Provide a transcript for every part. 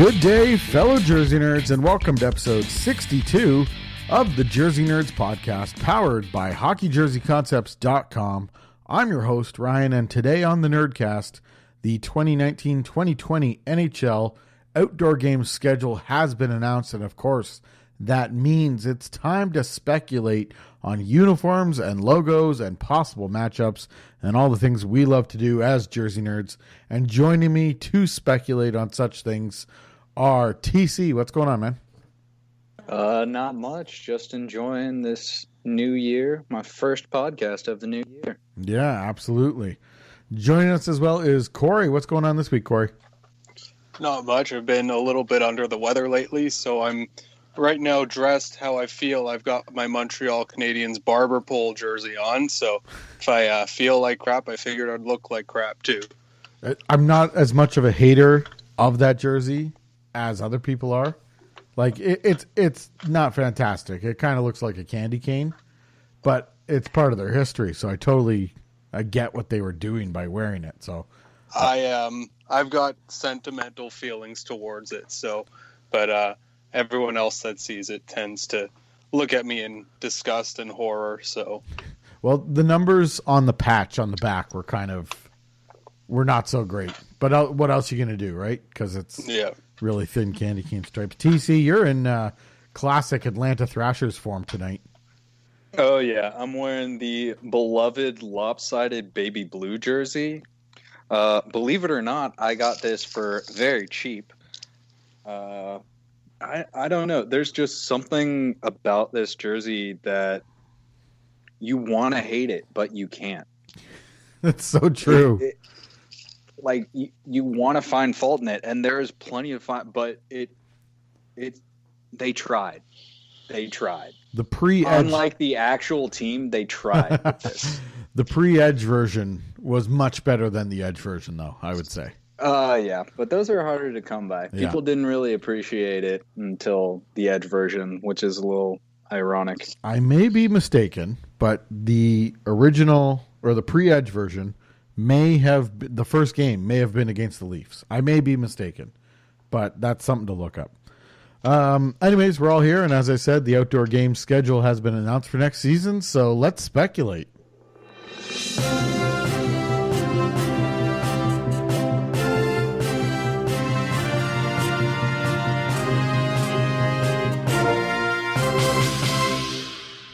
Good day, fellow Jersey Nerds, and welcome to episode 62 of the Jersey Nerds podcast, powered by HockeyJerseyConcepts.com. I'm your host, Ryan, and today on the Nerdcast, the 2019-2020 NHL outdoor games schedule has been announced, and of course, that means it's time to speculate on uniforms and logos and possible matchups and all the things we love to do as Jersey Nerds. And joining me to speculate on such things are TC. What's going on, man? Not much. Just enjoying this new year. My first podcast of the new year. Yeah, absolutely. Joining us as well is Corey. What's going on this week, Corey? Not much. I've been a little bit under the weather lately, so I'm right now dressed how I feel. I've got my Montreal Canadiens barber pole jersey on, so if I feel like crap, I figured I'd look like crap too. I'm not as much of a hater of that jersey as other people are. Like, it's not fantastic. It kind of looks like a candy cane, but it's part of their history, so I get what they were doing by wearing it. So I've got sentimental feelings towards it, but everyone else that sees it tends to look at me in disgust and horror. So, well, the numbers on the patch on the back were not so great. But what else are you going to do, right? Because it's really thin candy cane stripes. TC, you're in classic Atlanta Thrashers form tonight. Oh, yeah. I'm wearing the beloved lopsided baby blue jersey. Believe it or not, I got this for very cheap. I don't know. There's just something about this jersey that you want to hate it, but you can't. That's so true. You want to find fault in it, and there is plenty of fun, but they tried. They tried. The pre-edge, unlike the actual team, they tried with this. The pre-edge version was much better than the edge version, though, I would say. Yeah, but those are harder to come by. People didn't really appreciate it until the edge version, which is a little ironic. I may be mistaken, but the original or the pre-edge version the first game may have been against the Leafs. I may be mistaken, but that's something to look up. Anyways, we're all here, and as I said, the outdoor game schedule has been announced for next season, so let's speculate.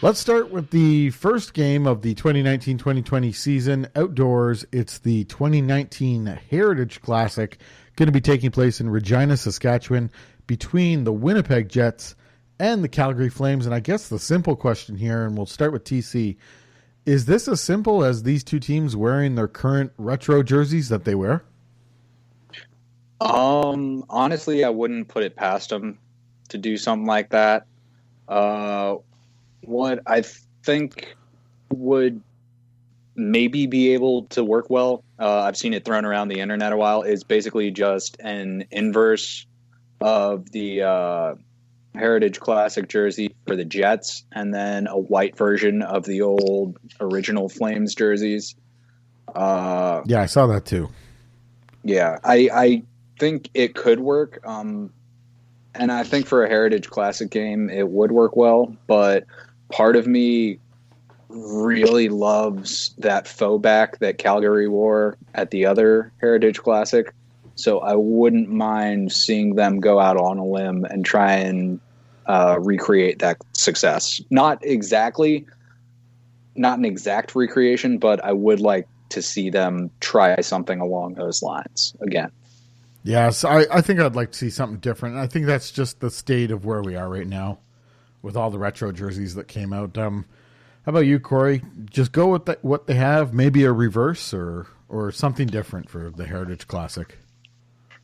Let's start with the first game of the 2019-2020 season. Outdoors, it's the 2019 Heritage Classic, going to be taking place in Regina, Saskatchewan, between the Winnipeg Jets and the Calgary Flames. And I guess the simple question here, and we'll start with TC, is this as simple as these two teams wearing their current retro jerseys that they wear? Honestly, I wouldn't put it past them to do something like that. What I think would maybe be able to work well, I've seen it thrown around the internet a while, is basically just an inverse of the Heritage Classic jersey for the Jets, and then a white version of the old original Flames jerseys. Yeah, I saw that too. Yeah, I think it could work. And I think for a Heritage Classic game, it would work well, but part of me really loves that faux back that Calgary wore at the other Heritage Classic. So I wouldn't mind seeing them go out on a limb and try and recreate that success. Not an exact recreation, but I would like to see them try something along those lines again. Yes, I think I'd like to see something different. I think that's just the state of where we are right now with all the retro jerseys that came out. How about you, Corey? Just go with what they have, maybe a reverse or something different for the Heritage Classic.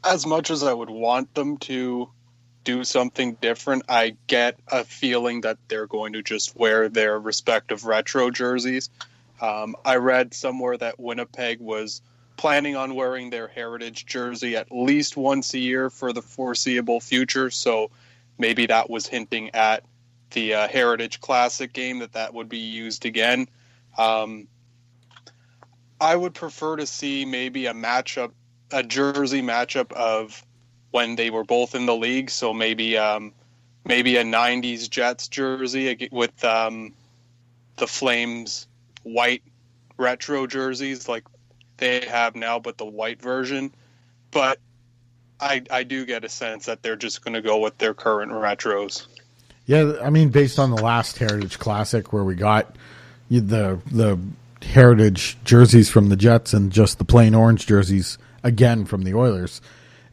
As much as I would want them to do something different, I get a feeling that they're going to just wear their respective retro jerseys. I read somewhere that Winnipeg was planning on wearing their Heritage jersey at least once a year for the foreseeable future, so maybe that was hinting at the Heritage Classic game that would be used again. I would prefer to see maybe a jersey matchup of when they were both in the league. So maybe a 90s Jets jersey with the Flames white retro jerseys like they have now, but the white version. But I do get a sense that they're just going to go with their current retros. Yeah, I mean, based on the last Heritage Classic where we got the Heritage jerseys from the Jets and just the plain orange jerseys again from the Oilers,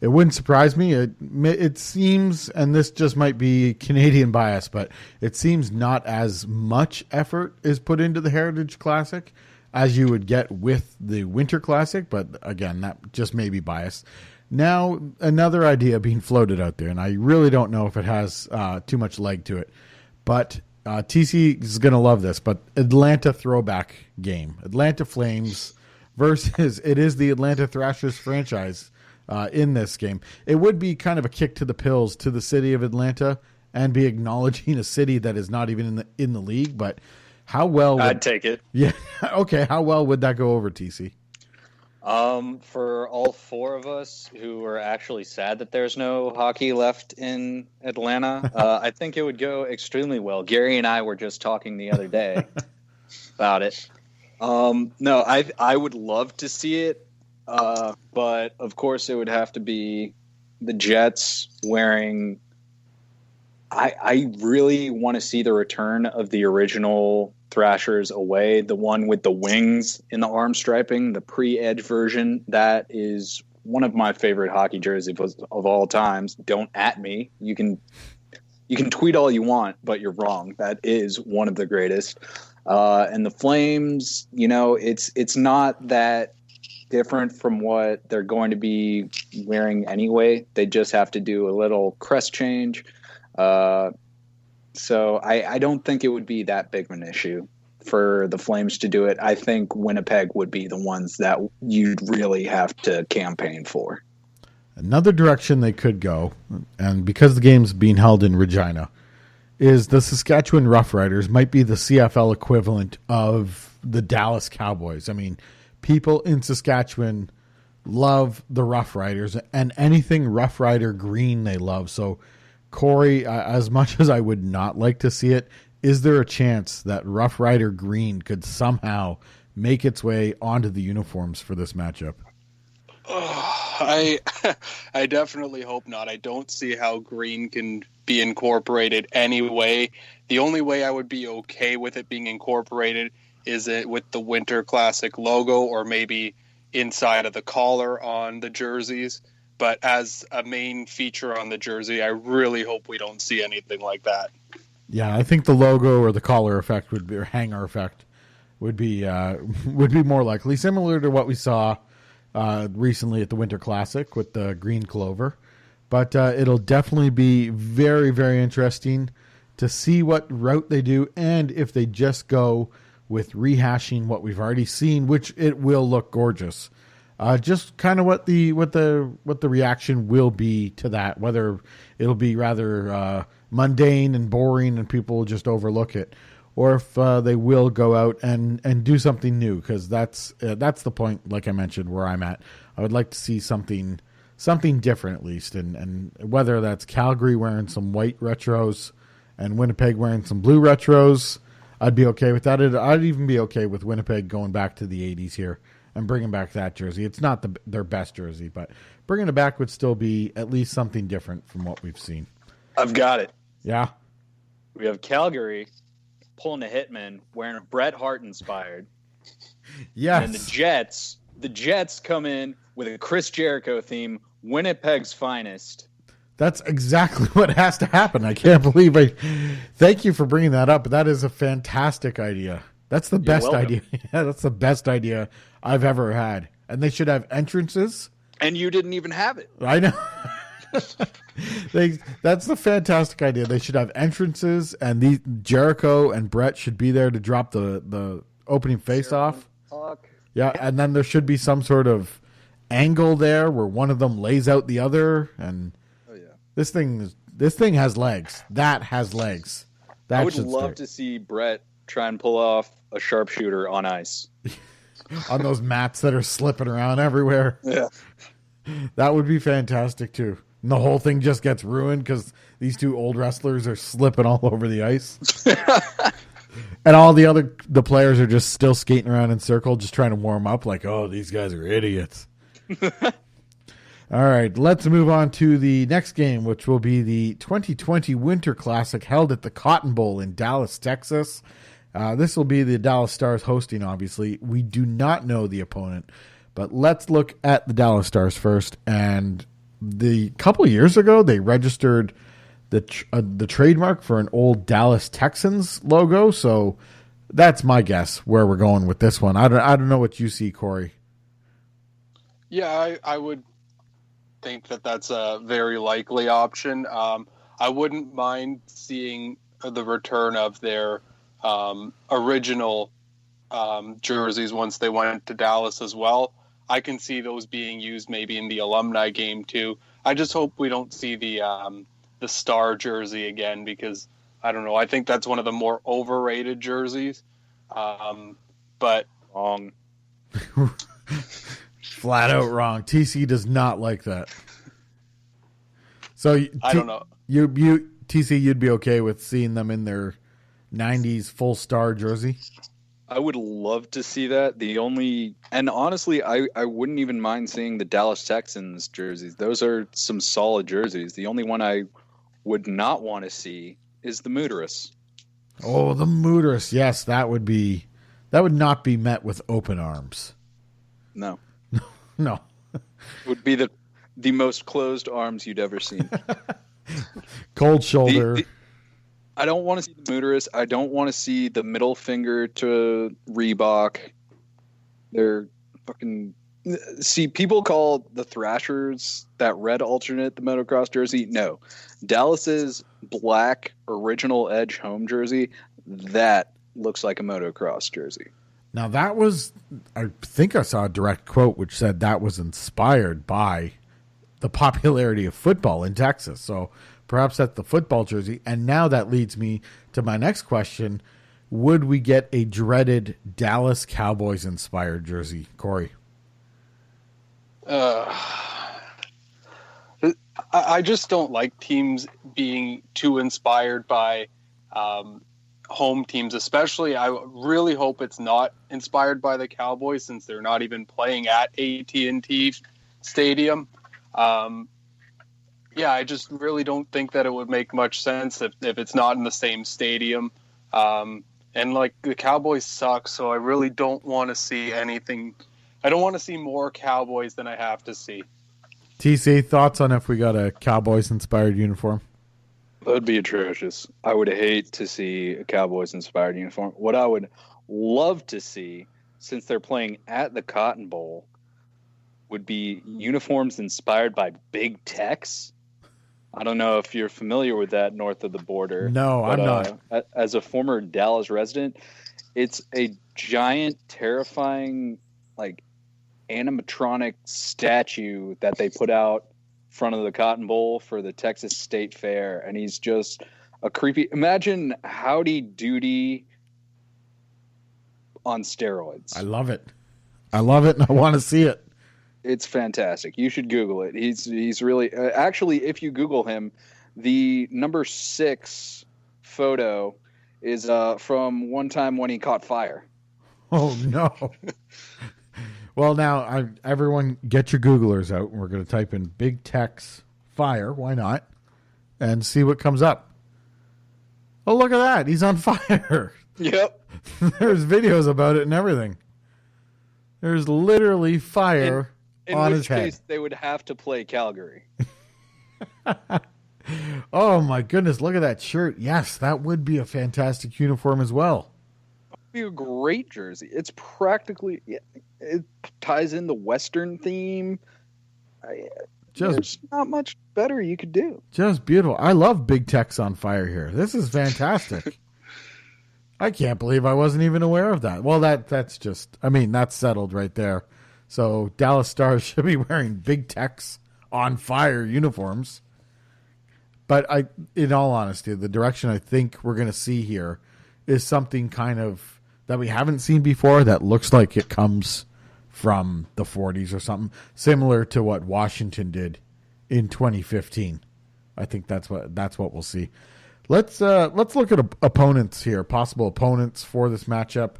it wouldn't surprise me. It seems, and this just might be Canadian bias, but it seems not as much effort is put into the Heritage Classic as you would get with the Winter Classic. But again, that just may be bias. Now, another idea being floated out there, and I really don't know if it has too much leg to it, but TC is going to love this, but Atlanta throwback game. Atlanta Flames versus, it is the Atlanta Thrashers franchise in this game. It would be kind of a kick to the pills to the city of Atlanta and be acknowledging a city that is not even in the league, but how well... I'd take it. Yeah, okay, how well would that go over, TC? For all four of us who are actually sad that there's no hockey left in Atlanta, I think it would go extremely well. Gary and I were just talking the other day about it. No, I would love to see it, but of course it would have to be the Jets wearing... I really want to see the return of the original Thrashers away, the one with the wings in the arm striping, the pre-edge version. That is one of my favorite hockey jerseys of all times. Don't at me. You can tweet all you want, but you're wrong. That is one of the greatest. And the Flames, it's not that different from what they're going to be wearing anyway. They just have to do a little crest change. So I don't think it would be that big of an issue for the Flames to do it. I think Winnipeg would be the ones that you'd really have to campaign for. Another direction they could go, and because the game's being held in Regina, is the Saskatchewan Roughriders might be the CFL equivalent of the Dallas Cowboys. I mean, people in Saskatchewan love the Roughriders, and anything Rough Rider green they love. So Corey, as much as I would not like to see it, is there a chance that Rough Rider green could somehow make its way onto the uniforms for this matchup? I definitely hope not. I don't see how green can be incorporated anyway. The only way I would be okay with it being incorporated is it with the Winter Classic logo or maybe inside of the collar on the jerseys. But as a main feature on the jersey, I really hope we don't see anything like that. Yeah, I think the logo or the collar effect would be, or hanger effect would be more likely, similar to what we saw recently at the Winter Classic with the green clover. But it'll definitely be very, very interesting to see what route they do, and if they just go with rehashing what we've already seen, which it will look gorgeous. Just kind of what the reaction will be to that, whether it'll be rather mundane and boring and people will just overlook it, or if they will go out and do something new, because that's the point, like I mentioned, where I'm at. I would like to see something different at least, and whether that's Calgary wearing some white retros and Winnipeg wearing some blue retros, I'd be okay with that. I'd even be okay with Winnipeg going back to the 80s here and bringing back that jersey. It's not their best jersey, but bringing it back would still be at least something different from what we've seen. I've got it. Yeah. We have Calgary pulling a Hitman wearing a Bret Hart inspired. Yes. And the Jets come in with a Chris Jericho theme, Winnipeg's finest. That's exactly what has to happen. I can't believe thank you for bringing that up. That is a fantastic idea. That's the best idea. Yeah, that's the best idea I've ever had. And they should have entrances. And you didn't even have it. I know. That's the fantastic idea. They should have entrances, and Jericho and Brett should be there to drop the opening face-off. Yeah, and then there should be some sort of angle there where one of them lays out the other. And this thing has legs. That has legs. I would love to see Brett try and pull off a sharpshooter on ice. On those mats that are slipping around everywhere. Yeah. That would be fantastic too. And the whole thing just gets ruined because these two old wrestlers are slipping all over the ice. And all the players are just still skating around in circle, just trying to warm up like, oh, these guys are idiots. All right, let's move on to the next game, which will be the 2020 Winter Classic held at the Cotton Bowl in Dallas, Texas. This will be the Dallas Stars hosting, obviously. We do not know the opponent, but let's look at the Dallas Stars first. And the couple of years ago, they registered the trademark for an old Dallas Texans logo. So that's my guess where we're going with this one. I don't know what you see, Corey. Yeah, I would think that that's a very likely option. I wouldn't mind seeing the return of their original jerseys once they went to Dallas as well. I can see those being used maybe in the alumni game too. I just hope we don't see the star jersey again, because I don't know. I think that's one of the more overrated jerseys. But Wrong. Flat out wrong. TC does not like that. So I don't know. You TC, you'd be okay with seeing them in their 90s full star jersey? I would love to see that. And honestly, I wouldn't even mind seeing the Dallas Texans jerseys. Those are some solid jerseys. The only one I would not want to see is the Mooterus. Oh, the Mooterus. Yes, that would not be met with open arms. No. No. It would be the most closed arms you'd ever seen. Cold shoulder. I don't want to see the Mooterus. I don't want to see the middle finger to Reebok. They're fucking... See, people call the Thrashers, that red alternate, the motocross jersey. No. Dallas's black original edge home jersey, that looks like a motocross jersey. Now that was, I think I saw a direct quote which said that was inspired by the popularity of football in Texas. So perhaps that's the football jersey. And now that leads me to my next question. Would we get a dreaded Dallas Cowboys inspired jersey, Corey? I just don't like teams being too inspired by home teams, especially. I really hope it's not inspired by the Cowboys, since they're not even playing at AT&T Stadium. I just really don't think that it would make much sense if it's not in the same stadium. And like, the Cowboys suck, so I really don't want to see anything. I don't want to see more Cowboys than I have to see. TC, thoughts on if we got a Cowboys inspired uniform? That would be atrocious. I would hate to see a Cowboys-inspired uniform. What I would love to see, since they're playing at the Cotton Bowl, would be uniforms inspired by Big Tex. I don't know if you're familiar with that north of the border. No, I'm not. As a former Dallas resident, it's a giant, terrifying, like, animatronic statue that they put out front of the Cotton Bowl for the Texas State Fair, and he's just a creepy... Imagine Howdy Doody on steroids. I love it, and I want to see it. It's fantastic. You should Google it. He's really... actually, if you Google him, the number 6 photo is from one time when he caught fire. Oh, no. Well, now, everyone get your Googlers out, and we're going to type in Big Tex Fire, why not, and see what comes up. Oh, look at that. He's on fire. Yep. There's videos about it and everything. There's literally fire on his head. In which case, they would have to play Calgary. Oh, my goodness. Look at that shirt. Yes, that would be a fantastic uniform as well. Be a great jersey. It's practically... It ties in the Western theme. There's not much better you could do. Just beautiful. I love Big Tex on fire here. This is fantastic. I can't believe I wasn't even aware of that. Well, that's just... I mean, that's settled right there. So Dallas Stars should be wearing Big Tex on fire uniforms. But in all honesty, the direction I think we're going to see here is something kind of that we haven't seen before that looks like it comes from the 40s or something, similar to what Washington did in 2015. I think that's what we'll see. Let's look at opponents here, possible opponents for this matchup.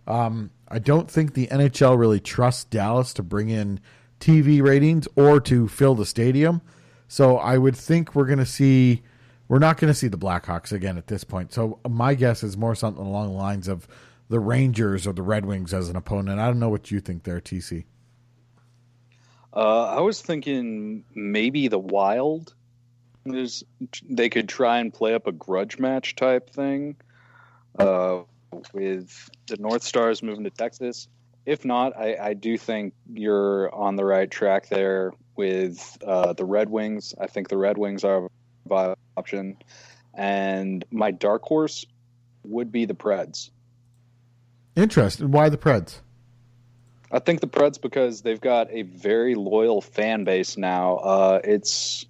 I don't think the NHL really trusts Dallas to bring in TV ratings or to fill the stadium. So I would think we're not going to see the Blackhawks again at this point. So my guess is more something along the lines of the Rangers or the Red Wings as an opponent. I don't know what you think there, TC. I was thinking maybe the Wild. They could try and play up a grudge match type thing with the North Stars moving to Texas. If not, I do think you're on the right track there with the Red Wings. I think the Red Wings are a viable option. And my dark horse would be the Preds. Interesting. Why the Preds? I think the Preds because they've got a very loyal fan base now. It's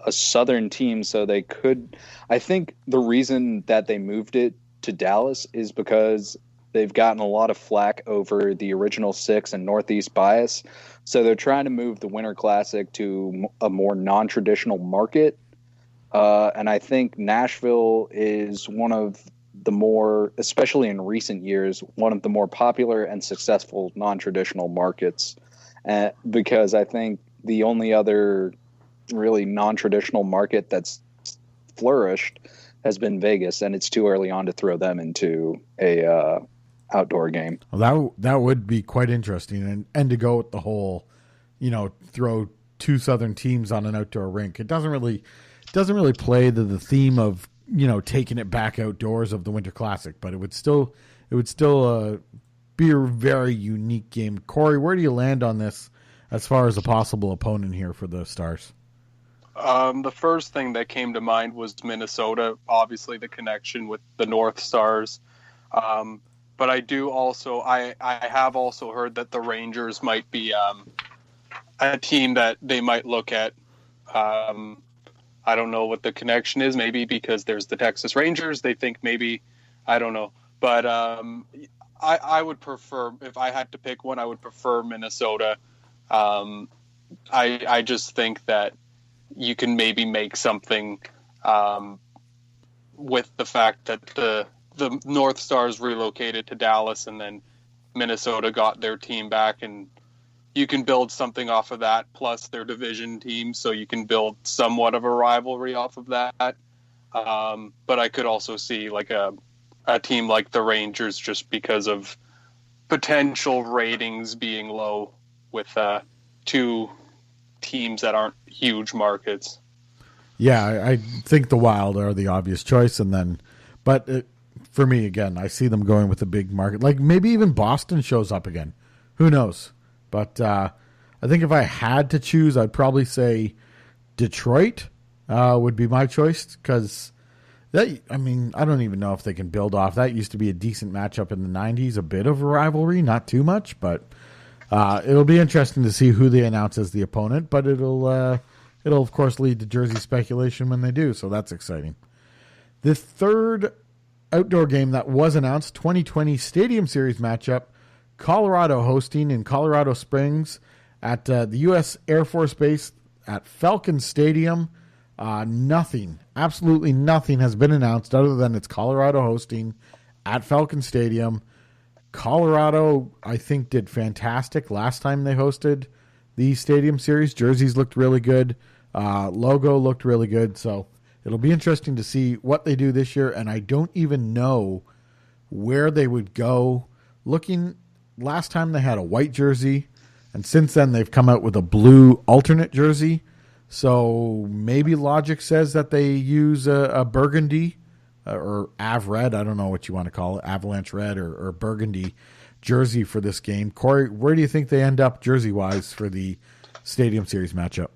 a Southern team, so they could. I think the reason that they moved it to Dallas is because they've gotten a lot of flack over the original six and Northeast bias. So they're trying to move the Winter Classic to a more non-traditional market. And I think Nashville is one of the more, especially in recent years, one of the more popular and successful non-traditional markets. Because I think the only other really non-traditional market that's flourished has been Vegas, and it's too early on to throw them into a outdoor game. Well, that would be quite interesting, and to go with the whole, throw two Southern teams on an outdoor rink. It doesn't really play the theme of taking it back outdoors of the Winter Classic, but it would still be a very unique game. Corey, where do you land on this as far as a possible opponent here for the Stars? The first thing that came to mind was Minnesota, obviously the connection with the North Stars. But I have also heard that the Rangers might be a team that they might look at. I don't know what the connection is, maybe because there's the Texas Rangers. They think maybe, I don't know. But I would prefer, if I had to pick one, I would prefer Minnesota. I just think that you can maybe make something with the fact that the North Stars relocated to Dallas and then Minnesota got their team back, and you can build something off of that, plus their division team, so you can build somewhat of a rivalry off of that. But I could also see like a team like the Rangers just because of potential ratings being low with two teams that aren't huge markets. Yeah, I think the Wild are the obvious choice, but for me, again, I see them going with a big market. Like maybe even Boston shows up again. Who knows? But I think if I had to choose, I'd probably say Detroit would be my choice because I don't even know if they can build off. That used to be a decent matchup in the 90s, a bit of a rivalry, not too much, but it'll be interesting to see who they announce as the opponent, but it'll of course lead to jersey speculation when they do, so that's exciting. The third outdoor game that was announced, 2020 Stadium Series matchup, Colorado hosting in Colorado Springs at the U.S. Air Force Base at Falcon Stadium. Absolutely nothing has been announced other than it's Colorado hosting at Falcon Stadium. Colorado, I think, did fantastic last time they hosted the Stadium Series. Jerseys looked really good. Logo looked really good. So it'll be interesting to see what they do this year, and I don't even know where they would go. Last time they had a white jersey, and since then they've come out with a blue alternate jersey. So maybe logic says that they use a burgundy or Av Red, I don't know what you want to call it, Avalanche Red or burgundy jersey for this game. Corey, where do you think they end up jersey-wise for the Stadium Series matchup?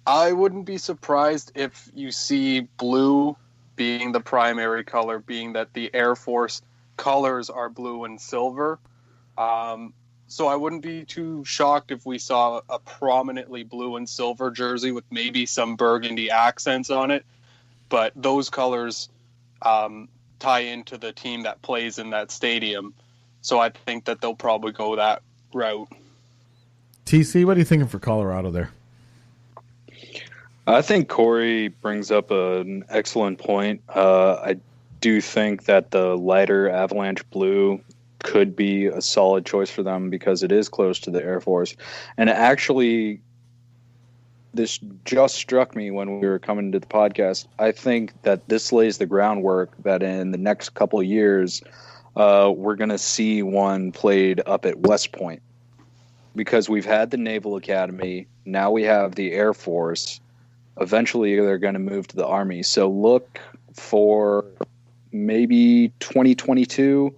I wouldn't be surprised if you see blue being the primary color, being that the Air Force colors are blue and silver. So I wouldn't be too shocked if we saw a prominently blue and silver jersey with maybe some burgundy accents on it. But those colors tie into the team that plays in that stadium. So I think that they'll probably go that route. TC, what are you thinking for Colorado there? I think Corey brings up an excellent point. I do think that the lighter Avalanche blue could be a solid choice for them because it is close to the Air Force. And actually, this just struck me when we were coming to the podcast. I think that this lays the groundwork that in the next couple of years, we're going to see one played up at West Point. Because we've had the Naval Academy, now we have the Air Force. Eventually, they're going to move to the Army. So look for maybe 2022.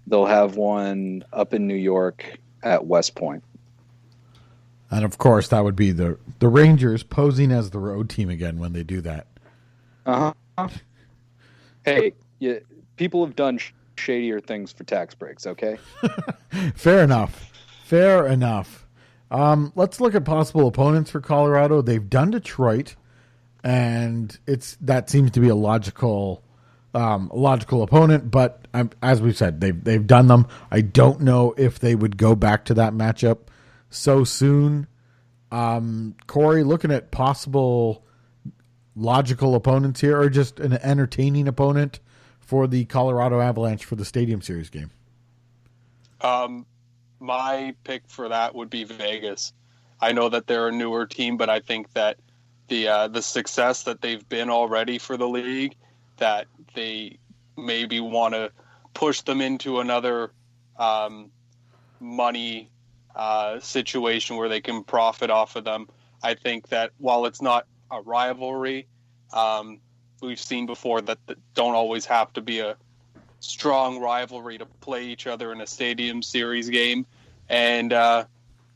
They'll have one up in New York at West Point. And of course, that would be the Rangers posing as the road team again when they do that. Uh-huh. Hey, people have done shadier things for tax breaks, okay? Fair enough. Fair enough. Let's look at possible opponents for Colorado. They've done Detroit, and that seems to be a logical opponent. But as we said, they've done them. I don't know if they would go back to that matchup so soon. Corey, looking at possible logical opponents here, or just an entertaining opponent for the Colorado Avalanche for the Stadium Series game. My pick for that would be Vegas. I know that they're a newer team, but I think that the success that they've been already for the league, that they maybe want to push them into another money situation where they can profit off of them. I think that while it's not a rivalry, we've seen before that don't always have to be a strong rivalry to play each other in a Stadium Series game, and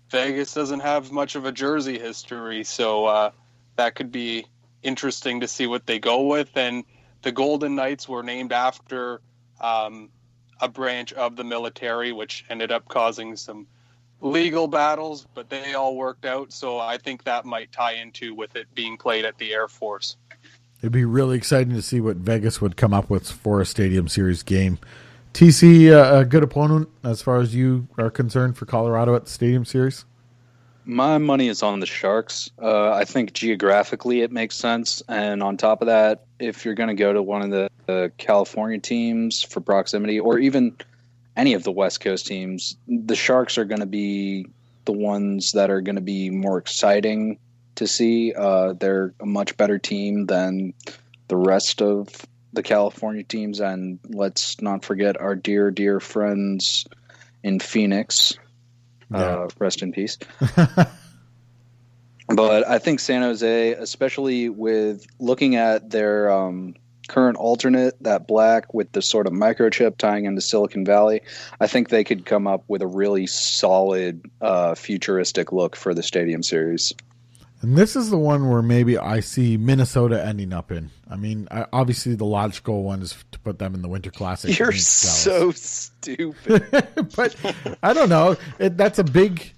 Vegas doesn't have much of a jersey history, so that could be interesting to see what they go with. And the Golden Knights were named after a branch of the military, which ended up causing some legal battles, but they all worked out, so I think that might tie into with it being played at the Air Force. It'd be really exciting to see what Vegas would come up with for a Stadium Series game. TC, a good opponent as far as you are concerned for Colorado at the Stadium Series? My money is on the Sharks. I think geographically it makes sense. And on top of that, if you're going to go to one of the California teams for proximity, or even any of the West Coast teams, the Sharks are going to be the ones that are going to be more exciting to see. They're a much better team than the rest of the California teams, and let's not forget our dear, dear friends in Phoenix. Yeah. Rest in peace. But I think San Jose, especially with looking at their current alternate, that black with the sort of microchip tying into Silicon Valley, I think they could come up with a really solid futuristic look for the Stadium Series. And this is the one where maybe I see Minnesota ending up in. I mean, obviously the logical one is to put them in the Winter Classic. You're so stupid. But I don't know. That's a big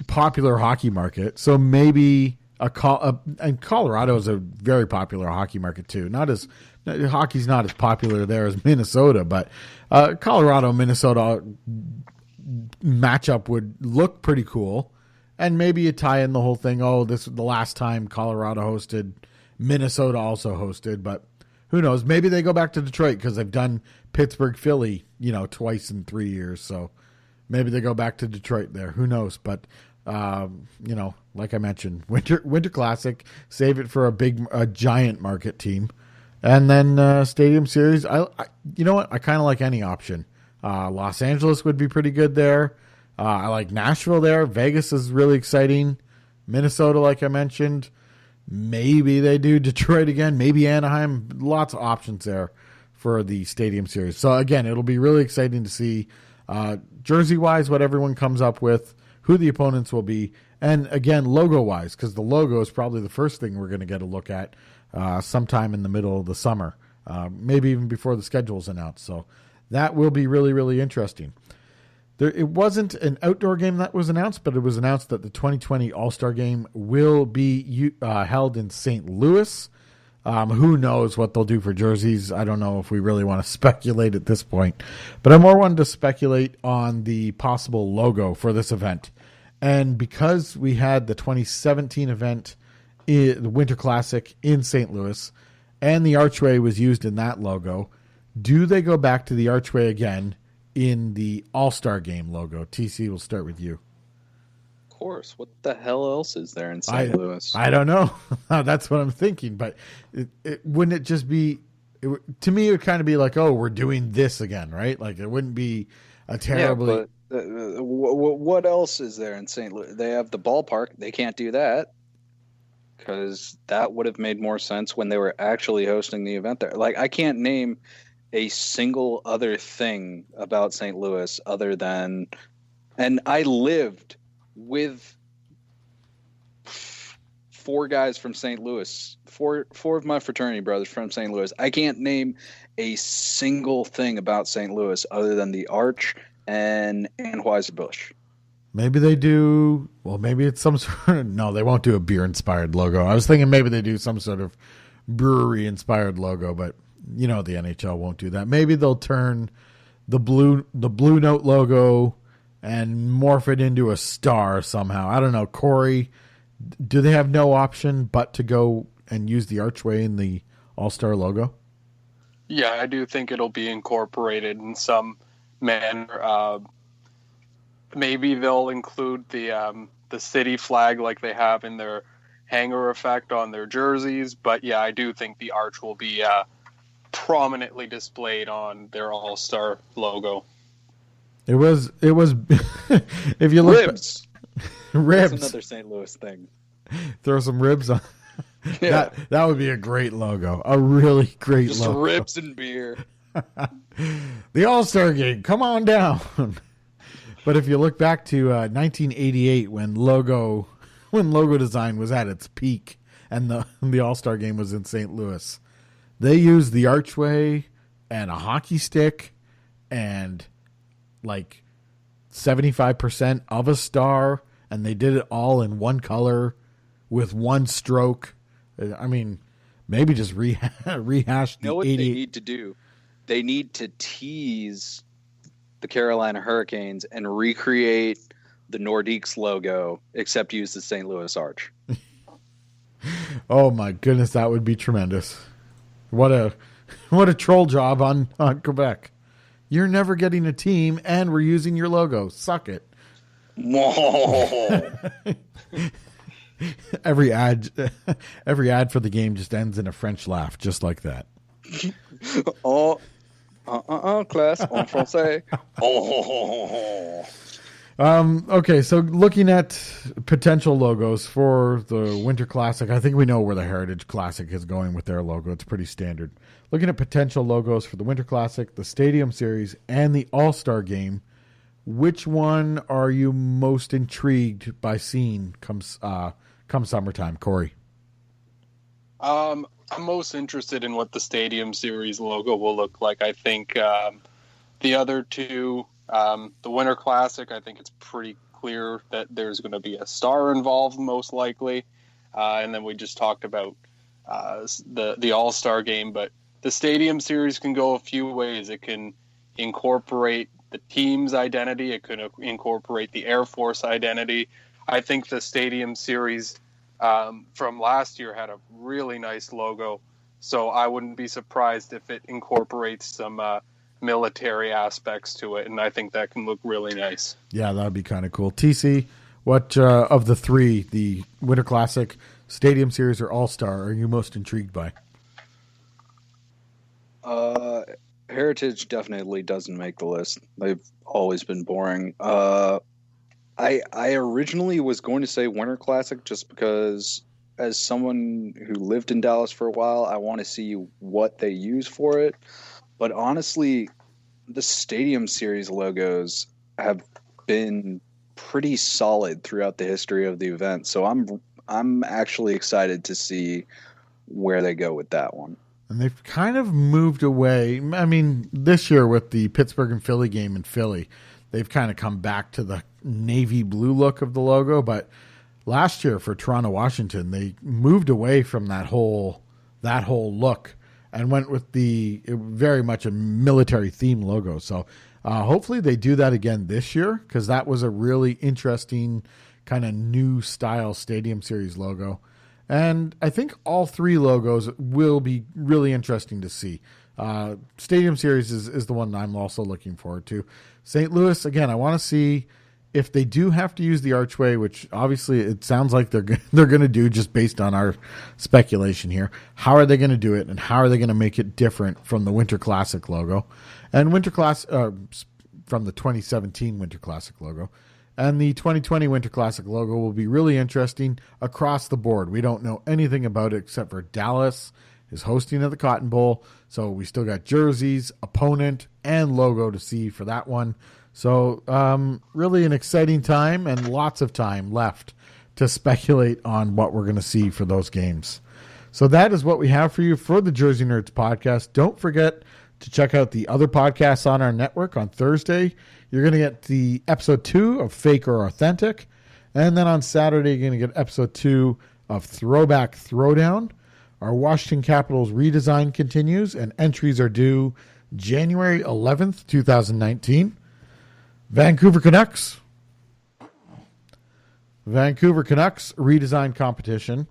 popular hockey market. So maybe and Colorado is a very popular hockey market too. Hockey's not as popular there as Minnesota, but Colorado Minnesota matchup would look pretty cool. And maybe you tie in the whole thing. Oh, this is the last time Colorado hosted. Minnesota also hosted, but who knows? Maybe they go back to Detroit because they've done Pittsburgh, Philly, twice in 3 years. So maybe they go back to Detroit there. Who knows? But like I mentioned, Winter Classic, save it for a giant market team, and then Stadium Series. You know what? I kind of like any option. Los Angeles would be pretty good there. I like Nashville there. Vegas is really exciting. Minnesota, like I mentioned. Maybe they do Detroit again. Maybe Anaheim. Lots of options there for the Stadium Series. So, again, it'll be really exciting to see jersey-wise what everyone comes up with, who the opponents will be, and, again, logo-wise, because the logo is probably the first thing we're going to get a look at sometime in the middle of the summer, maybe even before the schedule is announced. So that will be really, really interesting. It wasn't an outdoor game that was announced, but it was announced that the 2020 All-Star Game will be held in St. Louis. Who knows what they'll do for jerseys? I don't know if we really want to speculate at this point. But I more wanted to speculate on the possible logo for this event. And because we had the 2017 event the Winter Classic in St. Louis, and the archway was used in that logo. Do they go back to the archway again in the All-Star Game logo? TC, we'll start with you. Of course. What the hell else is there in St. Louis? I don't know. That's what I'm thinking. But wouldn't it just be, to me, it would kind of be like, oh, we're doing this again, right? Like, it wouldn't be a terribly... Yeah, but what else is there in St. Louis? They have the ballpark. They can't do that because that would have made more sense when they were actually hosting the event there. Like, I can't name a single other thing about St. Louis other than, and I lived with four guys from St. Louis, four of my fraternity brothers from St. Louis. I can't name a single thing about St. Louis other than the Arch and Anheuser-Busch. Maybe they do. Well, maybe it's some sort of, no, they won't do a beer inspired logo. I was thinking maybe they do some sort of brewery inspired logo, but you know the NHL won't do that. Maybe they'll turn the Blue Note logo and morph it into a star somehow. I don't know. Corey, do they have no option but to go and use the archway in the All-Star logo? Yeah, I do think it'll be incorporated in some manner. Maybe they'll include the city flag like they have in their hanger effect on their jerseys. But yeah, I do think the arch will be prominently displayed on their All-Star logo. It was if you look ribs. Ribs. That's another St. Louis thing. Throw some ribs on. Yeah. That would be a great logo. A really great Just logo. ribs and beer. The All-Star Game. Come on down. But if you look back to 1988 when logo design was at its peak and the All-Star Game was in St. Louis, they used the archway and a hockey stick and like 75% of a star, and they did it all in one color with one stroke. I mean, maybe just rehash the You know what 88. they need to do? They need to tease the Carolina Hurricanes and recreate the Nordiques logo, except use the St. Louis arch. Oh my goodness, that would be tremendous. What a troll job on Quebec. You're never getting a team and we're using your logo. Suck it. Every ad for the game just ends in a French laugh, just like that. Class en français. Okay, so looking at potential logos for the Winter Classic, I think we know where the Heritage Classic is going with their logo. It's pretty standard. Looking at potential logos for the Winter Classic, the Stadium Series, and the All-Star Game, which one are you most intrigued by seeing come summertime, Corey? I'm most interested in what the Stadium Series logo will look like. I think the other two, the Winter Classic, I think it's pretty clear that there's going to be a star involved, most likely. And then we just talked about the All-Star Game. But the Stadium Series can go a few ways. It can incorporate the team's identity. It could incorporate the Air Force identity. I think the Stadium Series from last year had a really nice logo, so I wouldn't be surprised if it incorporates some military aspects to it, and I think that can look really nice. Yeah, that would be kind of cool. TC, what of the three, the Winter Classic, Stadium Series, or All-Star, are you most intrigued by? Heritage definitely doesn't make the list. They've always been boring. I originally was going to say Winter Classic just because as someone who lived in Dallas for a while, I want to see what they use for it. But honestly, the Stadium Series logos have been pretty solid throughout the history of the event. So I'm actually excited to see where they go with that one. And they've kind of moved away. I mean, this year with the Pittsburgh and Philly game in Philly, they've kind of come back to the navy blue look of the logo. But last year for Toronto, Washington, they moved away from that whole look and went with the very much a military theme logo. So hopefully they do that again this year, because that was a really interesting kind of new style Stadium Series logo. And I think all three logos will be really interesting to see. Stadium Series is the one I'm also looking forward to. St. Louis, again, I want to see if they do have to use the archway, which obviously it sounds like they're going to do just based on our speculation here. How are they going to do it, and how are they going to make it different from the Winter Classic logo and from the 2017 Winter Classic logo? And the 2020 Winter Classic logo will be really interesting across the board. We don't know anything about it except for Dallas is hosting at the Cotton Bowl. So we still got jerseys, opponent, and logo to see for that one. So really an exciting time and lots of time left to speculate on what we're going to see for those games. So that is what we have for you for the Jersey Nerds podcast. Don't forget to check out the other podcasts on our network on Thursday. You're going to get the episode 2 of Fake or Authentic. And then on Saturday, you're going to get episode 2 of Throwback Throwdown. Our Washington Capitals redesign continues, and entries are due January 11th, 2019. Vancouver Canucks redesign competition.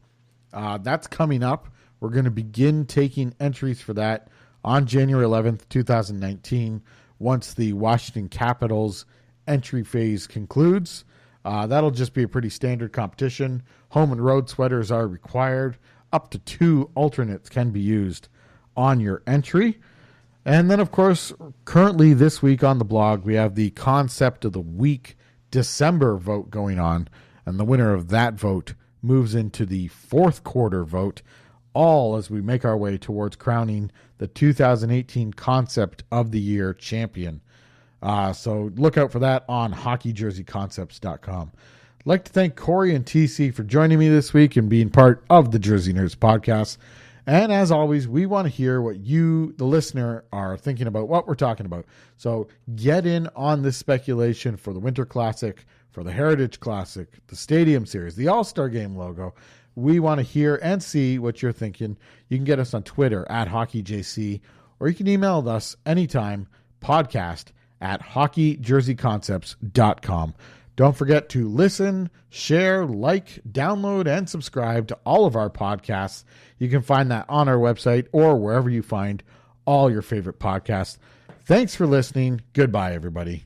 That's coming up. We're going to begin taking entries for that on January 11th, 2019, once the Washington Capitals entry phase concludes. That'll just be a pretty standard competition. Home and road sweaters are required. Up to 2 alternates can be used on your entry. And then, of course, currently this week on the blog, we have the Concept of the Week December vote going on. And the winner of that vote moves into the fourth quarter vote, all as we make our way towards crowning the 2018 Concept of the Year champion. So look out for that on hockeyjerseyconcepts.com. I'd like to thank Corey and TC for joining me this week and being part of the Jersey Nerds podcast. And as always, we want to hear what you, the listener, are thinking about what we're talking about. So get in on this speculation for the Winter Classic, for the Heritage Classic, the Stadium Series, the All-Star Game logo. We want to hear and see what you're thinking. You can get us on Twitter at HockeyJC, or you can email us anytime, podcast@hockeyjerseyconcepts.com. Don't forget to listen, share, like, download, and subscribe to all of our podcasts. You can find that on our website or wherever you find all your favorite podcasts. Thanks for listening. Goodbye, everybody.